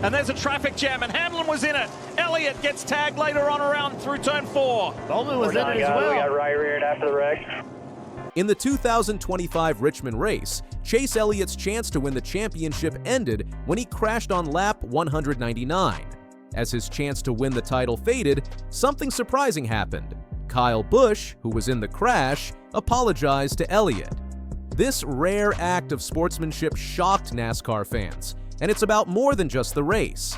And there's a traffic jam, and Hamlin was in it. Elliott gets tagged later on around through turn 4. Bowman was in it as well. We got right reared after the wreck. In the 2025 Richmond race, Chase Elliott's chance to win the championship ended when he crashed on lap 199. As his chance to win the title faded, something surprising happened. Kyle Busch, who was in the crash, apologized to Elliott. This rare act of sportsmanship shocked NASCAR fans, and it's about more than just the race.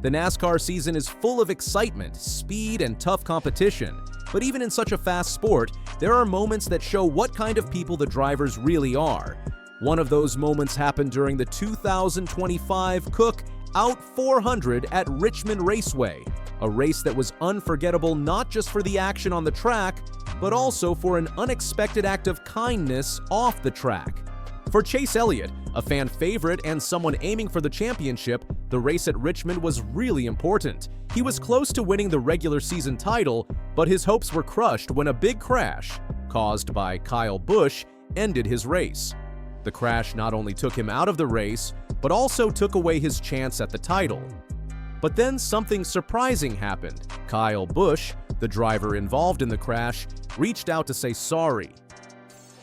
The NASCAR season is full of excitement, speed, and tough competition, but even in such a fast sport, there are moments that show what kind of people the drivers really are. One of those moments happened during the 2025 Cook Out 400 at Richmond Raceway, a race that was unforgettable not just for the action on the track, but also for an unexpected act of kindness off the track. For Chase Elliott, a fan favorite and someone aiming for the championship, the race at Richmond was really important. He was close to winning the regular season title, but his hopes were crushed when a big crash, caused by Kyle Busch, ended his race. The crash not only took him out of the race, but also took away his chance at the title. But then something surprising happened. Kyle Busch, the driver involved in the crash, reached out to say sorry.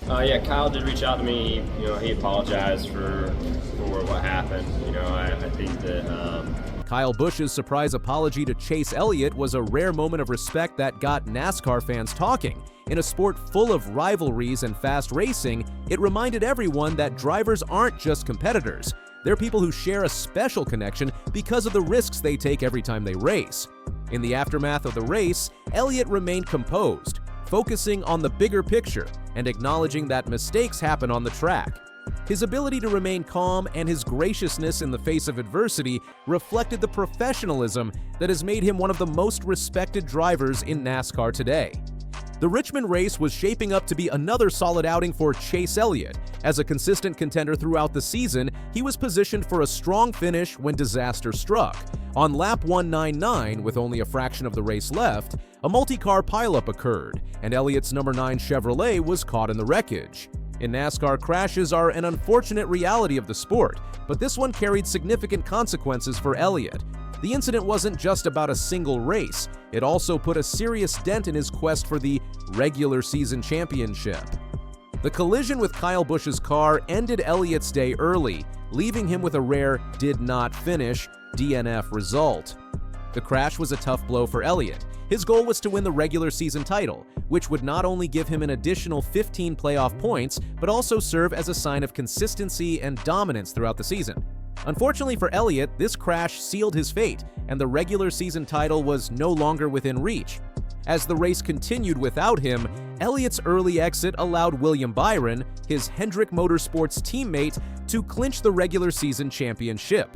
Yeah, Kyle did reach out to me. He apologized for what happened. I think that Kyle Busch's surprise apology to Chase Elliott was a rare moment of respect that got NASCAR fans talking. In a sport full of rivalries and fast racing, it reminded everyone that drivers aren't just competitors. They're people who share a special connection because of the risks they take every time they race. In the aftermath of the race, Elliott remained composed, focusing on the bigger picture and acknowledging that mistakes happen on the track. His ability to remain calm and his graciousness in the face of adversity reflected the professionalism that has made him one of the most respected drivers in NASCAR today. The Richmond race was shaping up to be another solid outing for Chase Elliott. As a consistent contender throughout the season, he was positioned for a strong finish when disaster struck. On lap 199, with only a fraction of the race left, a multi-car pileup occurred, and Elliott's number 9 Chevrolet was caught in the wreckage. In NASCAR, crashes are an unfortunate reality of the sport, but this one carried significant consequences for Elliott. The incident wasn't just about a single race, it also put a serious dent in his quest for the regular season championship. The collision with Kyle Busch's car ended Elliott's day early, leaving him with a rare did not finish DNF result. The crash was a tough blow for Elliott. His goal was to win the regular season title, which would not only give him an additional 15 playoff points, but also serve as a sign of consistency and dominance throughout the season. Unfortunately for Elliott, this crash sealed his fate, and the regular season title was no longer within reach. As the race continued without him, Elliott's early exit allowed William Byron, his Hendrick Motorsports teammate, to clinch the regular season championship.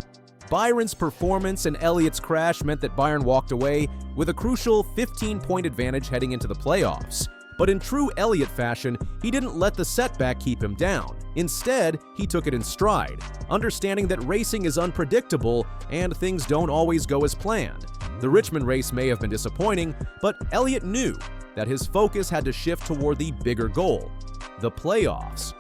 Byron's performance and Elliott's crash meant that Byron walked away with a crucial 15-point advantage heading into the playoffs. But in true Elliott fashion, he didn't let the setback keep him down. Instead, he took it in stride, understanding that racing is unpredictable and things don't always go as planned. The Richmond race may have been disappointing, but Elliott knew that his focus had to shift toward the bigger goal, the playoffs.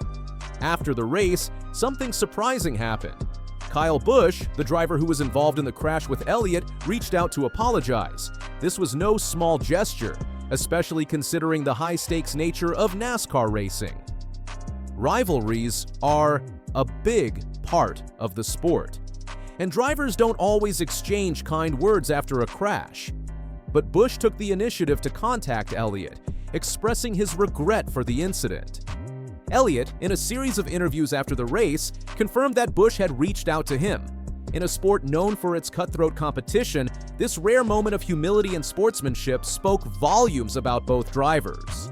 After the race, something surprising happened. Kyle Busch, the driver who was involved in the crash with Elliott, reached out to apologize. This was no small gesture, especially considering the high-stakes nature of NASCAR racing. Rivalries are a big part of the sport, and drivers don't always exchange kind words after a crash. But Busch took the initiative to contact Elliott, expressing his regret for the incident. Elliott, in a series of interviews after the race, confirmed that Busch had reached out to him. In a sport known for its cutthroat competition, this rare moment of humility and sportsmanship spoke volumes about both drivers.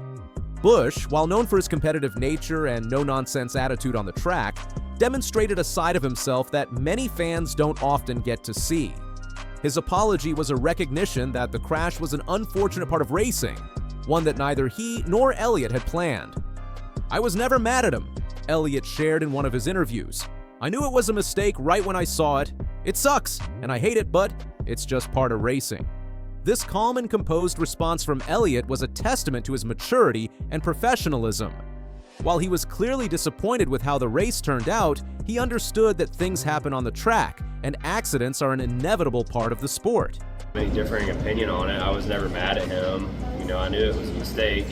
Busch, while known for his competitive nature and no-nonsense attitude on the track, demonstrated a side of himself that many fans don't often get to see. His apology was a recognition that the crash was an unfortunate part of racing, one that neither he nor Elliott had planned. "I was never mad at him," Elliott shared in one of his interviews. "I knew it was a mistake right when I saw it. It sucks, and I hate it, but it's just part of racing." This calm and composed response from Elliott was a testament to his maturity and professionalism. While he was clearly disappointed with how the race turned out, he understood that things happen on the track, and accidents are an inevitable part of the sport. A differing opinion on it. I was never mad at him. I knew it was a mistake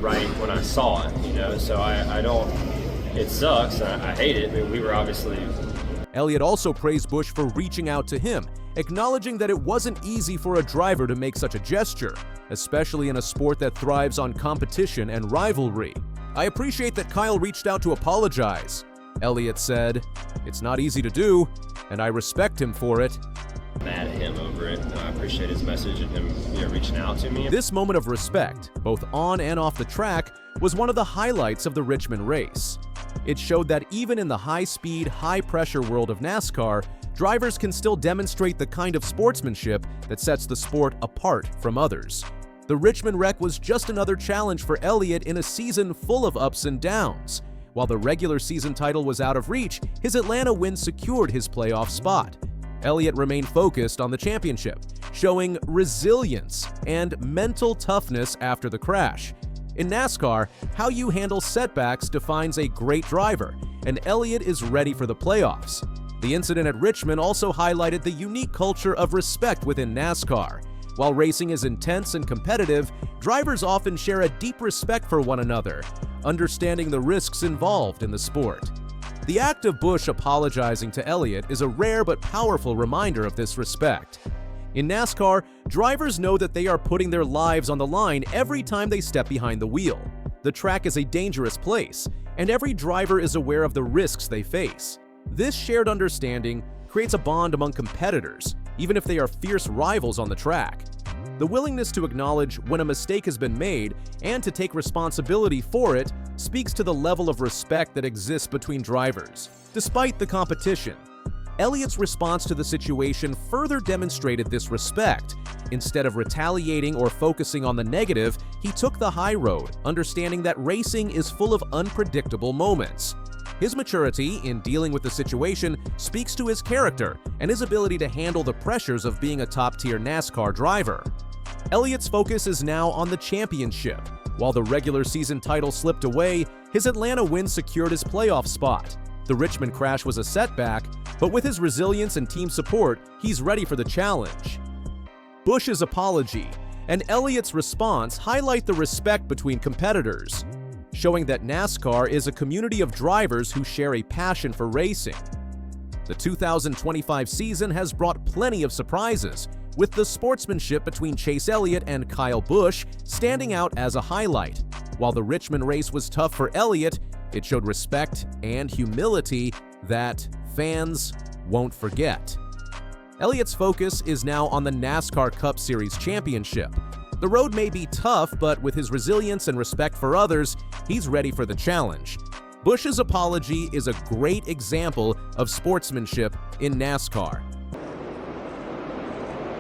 right when I saw it, so I don't, it sucks, I hate it. We were obviously... Elliott also praised Busch for reaching out to him, acknowledging that it wasn't easy for a driver to make such a gesture, especially in a sport that thrives on competition and rivalry. "I appreciate that Kyle reached out to apologize," Elliott said. "It's not easy to do, and I respect him for it." Mad at him over it. I appreciate his message and him reaching out to me. This moment of respect, both on and off the track, was one of the highlights of the Richmond race. It showed that even in the high-speed, high-pressure world of NASCAR, drivers can still demonstrate the kind of sportsmanship that sets the sport apart from others. The Richmond wreck was just another challenge for Elliott in a season full of ups and downs. While the regular season title was out of reach, his Atlanta win secured his playoff spot. Elliott remained focused on the championship, showing resilience and mental toughness after the crash. In NASCAR, how you handle setbacks defines a great driver, and Elliott is ready for the playoffs. The incident at Richmond also highlighted the unique culture of respect within NASCAR. While racing is intense and competitive, drivers often share a deep respect for one another, understanding the risks involved in the sport. The act of Busch apologizing to Elliott is a rare but powerful reminder of this respect. In NASCAR, drivers know that they are putting their lives on the line every time they step behind the wheel. The track is a dangerous place, and every driver is aware of the risks they face. This shared understanding creates a bond among competitors, even if they are fierce rivals on the track. The willingness to acknowledge when a mistake has been made and to take responsibility for it speaks to the level of respect that exists between drivers. Despite the competition, Elliott's response to the situation further demonstrated this respect. Instead of retaliating or focusing on the negative, he took the high road, understanding that racing is full of unpredictable moments. His maturity in dealing with the situation speaks to his character and his ability to handle the pressures of being a top-tier NASCAR driver. Elliott's focus is now on the championship. While the regular season title slipped away, his Atlanta win secured his playoff spot. The Richmond crash was a setback, but with his resilience and team support, he's ready for the challenge. Busch's apology and Elliott's response highlight the respect between competitors, showing that NASCAR is a community of drivers who share a passion for racing. The 2025 season has brought plenty of surprises, with the sportsmanship between Chase Elliott and Kyle Busch standing out as a highlight. While the Richmond race was tough for Elliott, it showed respect and humility that fans won't forget. Elliott's focus is now on the NASCAR Cup Series championship. The road may be tough, but with his resilience and respect for others, he's ready for the challenge. Busch's apology is a great example of sportsmanship in NASCAR.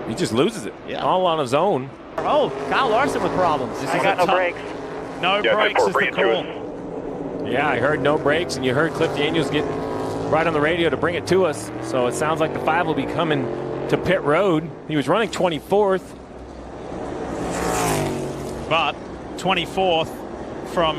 He just loses it, all on his own. Oh, Kyle Larson with problems. I got no brakes. No brakes is the call. Yeah, I heard no brakes, and you heard Cliff Daniels get right on the radio to bring it to us. So it sounds like the 5 will be coming to pit road. He was running 24th. But 24th from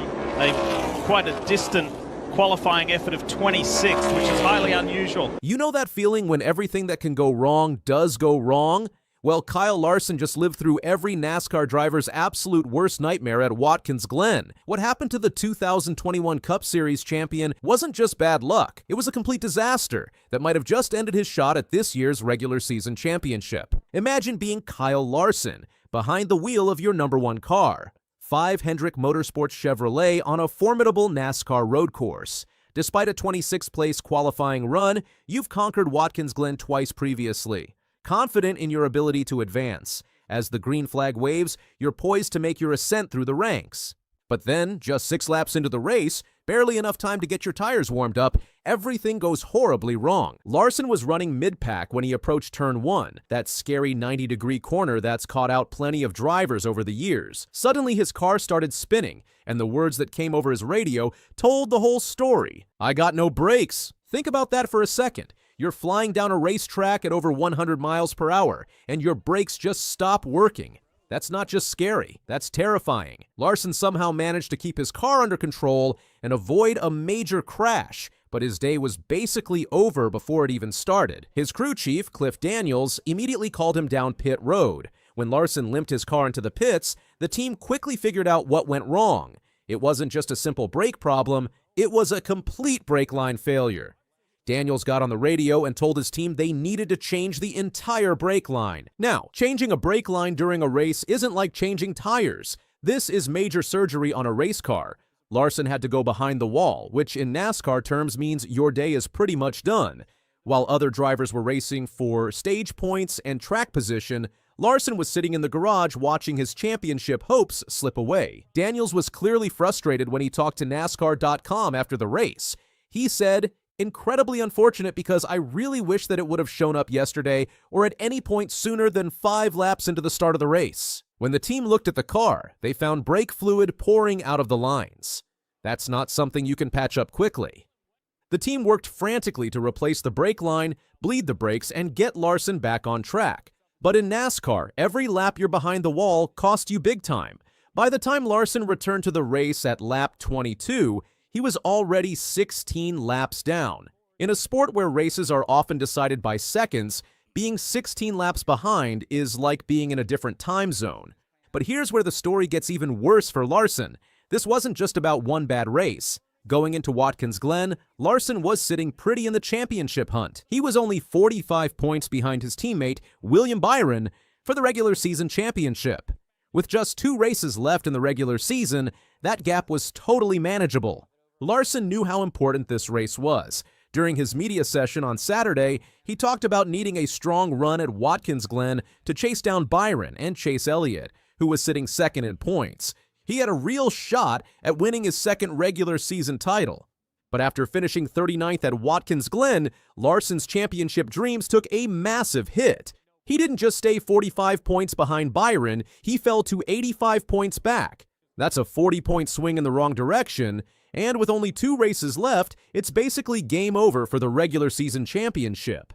quite a distant qualifying effort of 26, which is highly unusual. You know that feeling when everything that can go wrong does go wrong? Well, Kyle Larson just lived through every NASCAR driver's absolute worst nightmare at Watkins Glen. What happened to the 2021 Cup Series champion wasn't just bad luck. It was a complete disaster that might have just ended his shot at this year's regular season championship. Imagine being Kyle Larson behind the wheel of your #1 car. 5 Hendrick Motorsports Chevrolet on a formidable NASCAR road course. Despite a 26th place qualifying run, you've conquered Watkins Glen twice previously. Confident in your ability to advance. As the green flag waves, you're poised to make your ascent through the ranks. But then, just 6 laps into the race, barely enough time to get your tires warmed up, everything goes horribly wrong. Larson was running mid-pack when he approached turn 1, that scary 90-degree corner that's caught out plenty of drivers over the years. Suddenly his car started spinning, and the words that came over his radio told the whole story. "I got no brakes." Think about that for a second. You're flying down a racetrack at over 100 miles per hour, and your brakes just stop working. That's not just scary, that's terrifying. Larson somehow managed to keep his car under control and avoid a major crash, but his day was basically over before it even started. His crew chief, Cliff Daniels, immediately called him down pit road. When Larson limped his car into the pits, the team quickly figured out what went wrong. It wasn't just a simple brake problem, it was a complete brake line failure. Daniels got on the radio and told his team they needed to change the entire brake line. Now, changing a brake line during a race isn't like changing tires. This is major surgery on a race car. Larson had to go behind the wall, which in NASCAR terms means your day is pretty much done. While other drivers were racing for stage points and track position, Larson was sitting in the garage watching his championship hopes slip away. Daniels was clearly frustrated when he talked to NASCAR.com after the race. He said, "Incredibly unfortunate because I really wish that it would have shown up yesterday or at any point sooner than 5 laps into the start of the race." When the team looked at the car, they found brake fluid pouring out of the lines. That's not something you can patch up quickly. The team worked frantically to replace the brake line, bleed the brakes, and get Larson back on track. But in NASCAR, every lap you're behind the wall cost you big time. By the time Larson returned to the race at lap 22, he was already 16 laps down. In a sport where races are often decided by seconds, being 16 laps behind is like being in a different time zone. But here's where the story gets even worse for Larson. This wasn't just about one bad race. Going into Watkins Glen, Larson was sitting pretty in the championship hunt. He was only 45 points behind his teammate, William Byron, for the regular season championship. With just 2 races left in the regular season, that gap was totally manageable. Larson knew how important this race was. During his media session on Saturday, he talked about needing a strong run at Watkins Glen to chase down Byron and Chase Elliott, who was sitting second in points. He had a real shot at winning his second regular season title. But after finishing 39th at Watkins Glen, Larson's championship dreams took a massive hit. He didn't just stay 45 points behind Byron, he fell to 85 points back. That's a 40-point swing in the wrong direction, and with only 2 races left, it's basically game over for the regular season championship.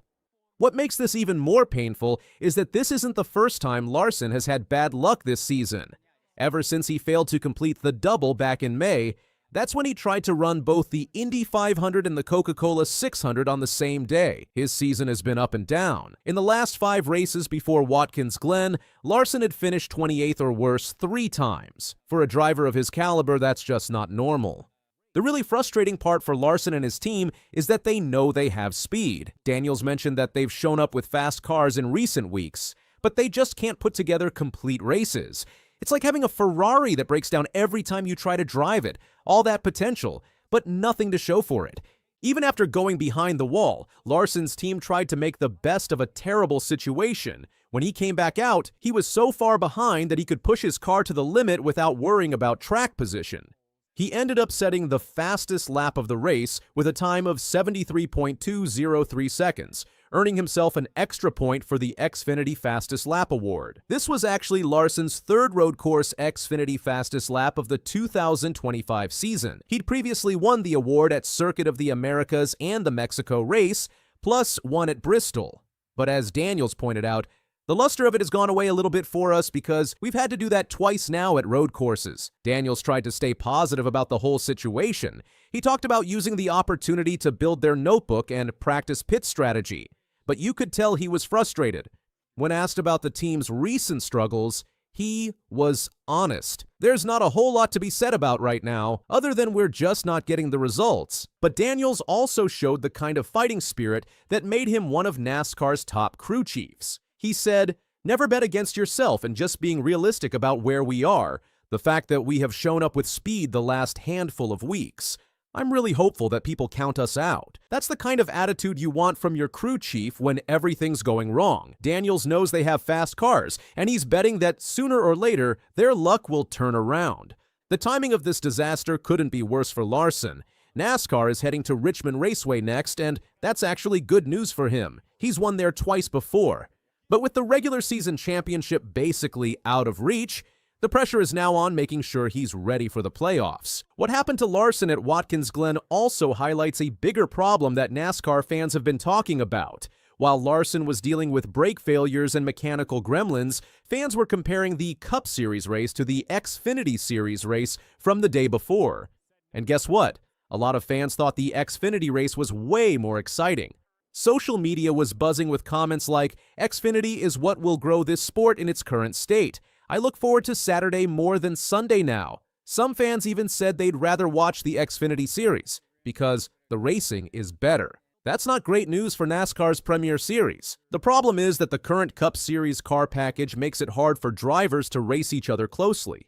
What makes this even more painful is that this isn't the first time Larson has had bad luck this season. Ever since he failed to complete the double back in May, that's when he tried to run both the Indy 500 and the Coca-Cola 600 on the same day. His season has been up and down. In the last 5 races before Watkins Glen, Larson had finished 28th or worse 3 times. For a driver of his caliber, that's just not normal. The really frustrating part for Larson and his team is that they know they have speed. Daniels mentioned that they've shown up with fast cars in recent weeks, but they just can't put together complete races. It's like having a Ferrari that breaks down every time you try to drive it. All that potential, but nothing to show for it. Even after going behind the wall, Larson's team tried to make the best of a terrible situation. When he came back out, he was so far behind that he could push his car to the limit without worrying about track position. He ended up setting the fastest lap of the race with a time of 73.203 seconds, earning himself an extra point for the Xfinity Fastest Lap Award. This was actually Larson's 3rd road course Xfinity Fastest Lap of the 2025 season. He'd previously won the award at Circuit of the Americas and the Mexico race, plus one at Bristol. But as Daniels pointed out, the luster of it has gone away a little bit for us because we've had to do that twice now at road courses. Daniels tried to stay positive about the whole situation. He talked about using the opportunity to build their notebook and practice pit strategy. But you could tell he was frustrated. When asked about the team's recent struggles, he was honest. There's not a whole lot to be said about right now, other than we're just not getting the results. But Daniels also showed the kind of fighting spirit that made him one of NASCAR's top crew chiefs. He said, "Never bet against yourself and just being realistic about where we are. The fact that we have shown up with speed the last handful of weeks. I'm really hopeful that people count us out." That's the kind of attitude you want from your crew chief when everything's going wrong. Daniels knows they have fast cars, and he's betting that sooner or later, their luck will turn around. The timing of this disaster couldn't be worse for Larson. NASCAR is heading to Richmond Raceway next, and that's actually good news for him. He's won there twice before. But with the regular season championship basically out of reach, the pressure is now on making sure he's ready for the playoffs. What happened to Larson at Watkins Glen also highlights a bigger problem that NASCAR fans have been talking about. While Larson was dealing with brake failures and mechanical gremlins, fans were comparing the Cup Series race to the Xfinity Series race from the day before. And guess what? A lot of fans thought the Xfinity race was way more exciting. Social media was buzzing with comments like, "Xfinity is what will grow this sport in its current state. I look forward to Saturday more than Sunday now." Some fans even said they'd rather watch the Xfinity Series because the racing is better. That's not great news for NASCAR's Premier Series. The problem is that the current Cup Series car package makes it hard for drivers to race each other closely.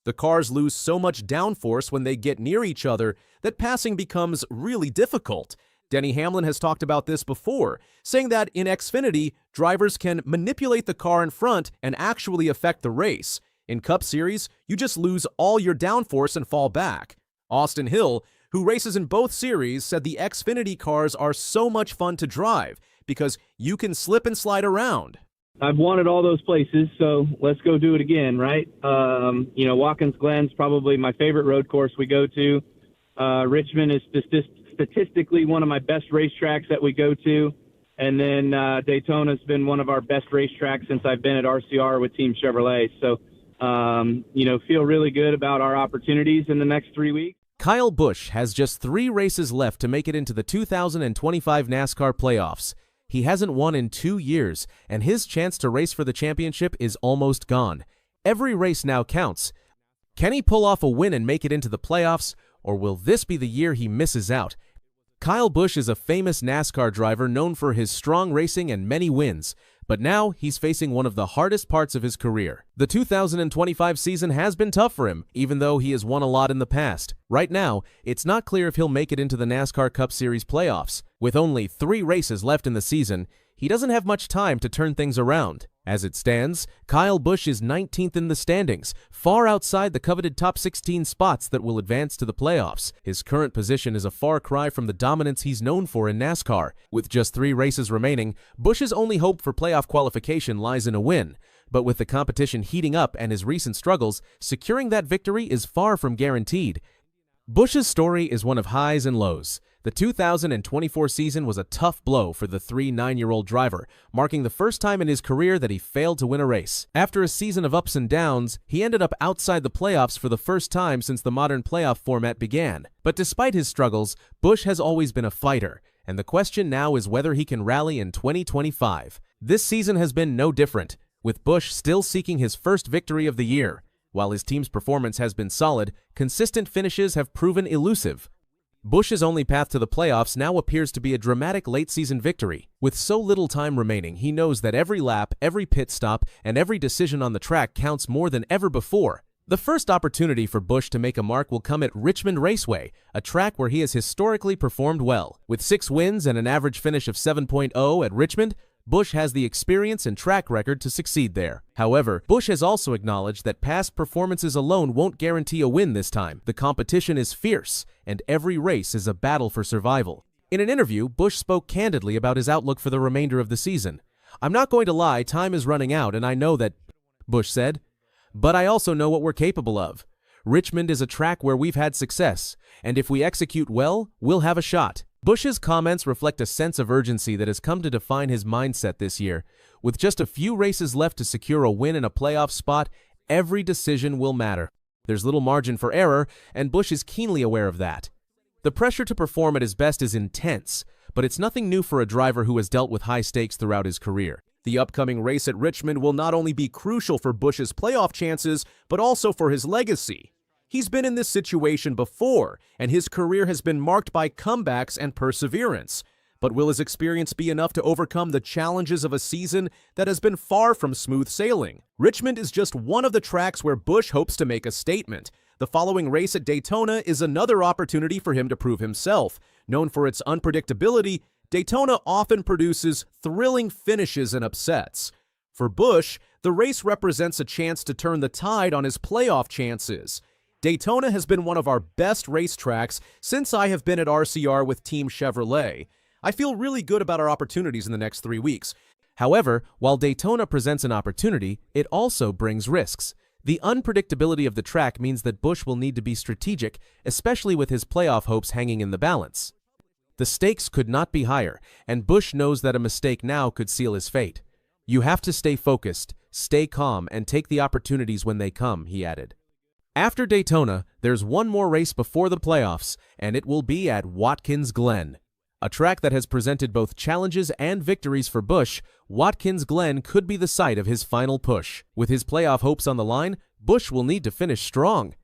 The cars lose so much downforce when they get near each other that passing becomes really difficult. Denny Hamlin has talked about this before, saying that in Xfinity, drivers can manipulate the car in front and actually affect the race. In Cup Series, you just lose all your downforce and fall back. Austin Hill, who races in both series, said the Xfinity cars are so much fun to drive because you can slip and slide around. I've wanted all those places, so let's go do it again, right? Watkins Glen's probably my favorite road course we go to. Richmond is statistically one of my best racetracks that we go to. And then Daytona's been one of our best racetracks since I've been at RCR with Team Chevrolet. So, feel really good about our opportunities in the next 3 weeks. Kyle Busch has just 3 races left to make it into the 2025 NASCAR playoffs. He hasn't won in 2 years, and his chance to race for the championship is almost gone. Every race now counts. Can he pull off a win and make it into the playoffs, or will this be the year he misses out? Kyle Busch is a famous NASCAR driver known for his strong racing and many wins, but now he's facing one of the hardest parts of his career. The 2025 season has been tough for him, even though he has won a lot in the past. Right now, it's not clear if he'll make it into the NASCAR Cup Series playoffs. With only 3 races left in the season, he doesn't have much time to turn things around. As it stands, Kyle Busch is 19th in the standings, far outside the coveted top 16 spots that will advance to the playoffs. His current position is a far cry from the dominance he's known for in NASCAR. With just 3 races remaining, Busch's only hope for playoff qualification lies in a win. But with the competition heating up and his recent struggles, securing that victory is far from guaranteed. Busch's story is one of highs and lows. The 2024 season was a tough blow for the 9-year-old driver, marking the first time in his career that he failed to win a race. After a season of ups and downs, he ended up outside the playoffs for the first time since the modern playoff format began. But despite his struggles, Busch has always been a fighter, and the question now is whether he can rally in 2025. This season has been no different, with Busch still seeking his first victory of the year. While his team's performance has been solid, consistent finishes have proven elusive. Busch's only path to the playoffs now appears to be a dramatic late-season victory. With so little time remaining, he knows that every lap, every pit stop, and every decision on the track counts more than ever before. The first opportunity for Busch to make a mark will come at Richmond Raceway, a track where he has historically performed well. With 6 wins and an average finish of 7.0 at Richmond, Busch has the experience and track record to succeed there. However, Busch has also acknowledged that past performances alone won't guarantee a win this time. The competition is fierce, and every race is a battle for survival. In an interview, Busch spoke candidly about his outlook for the remainder of the season. "I'm not going to lie, time is running out, and I know that," Busch said, "but I also know what we're capable of. Richmond is a track where we've had success, and if we execute well, we'll have a shot." Busch's comments reflect a sense of urgency that has come to define his mindset this year. With just a few races left to secure a win in a playoff spot, every decision will matter. There's little margin for error, and Busch is keenly aware of that. The pressure to perform at his best is intense, but it's nothing new for a driver who has dealt with high stakes throughout his career. The upcoming race at Richmond will not only be crucial for Busch's playoff chances, but also for his legacy. He's been in this situation before, and his career has been marked by comebacks and perseverance. But will his experience be enough to overcome the challenges of a season that has been far from smooth sailing? Richmond is just one of the tracks where Busch hopes to make a statement. The following race at Daytona is another opportunity for him to prove himself. Known for its unpredictability, Daytona often produces thrilling finishes and upsets. For Busch, the race represents a chance to turn the tide on his playoff chances. Daytona has been one of our best racetracks since I have been at RCR with Team Chevrolet. I feel really good about our opportunities in the next 3 weeks. However, while Daytona presents an opportunity, it also brings risks. The unpredictability of the track means that Busch will need to be strategic, especially with his playoff hopes hanging in the balance. The stakes could not be higher, and Busch knows that a mistake now could seal his fate. "You have to stay focused, stay calm, and take the opportunities when they come," he added. After Daytona, there's one more race before the playoffs, and it will be at Watkins Glen. A track that has presented both challenges and victories for Busch, Watkins Glen could be the site of his final push. With his playoff hopes on the line, Busch will need to finish strong.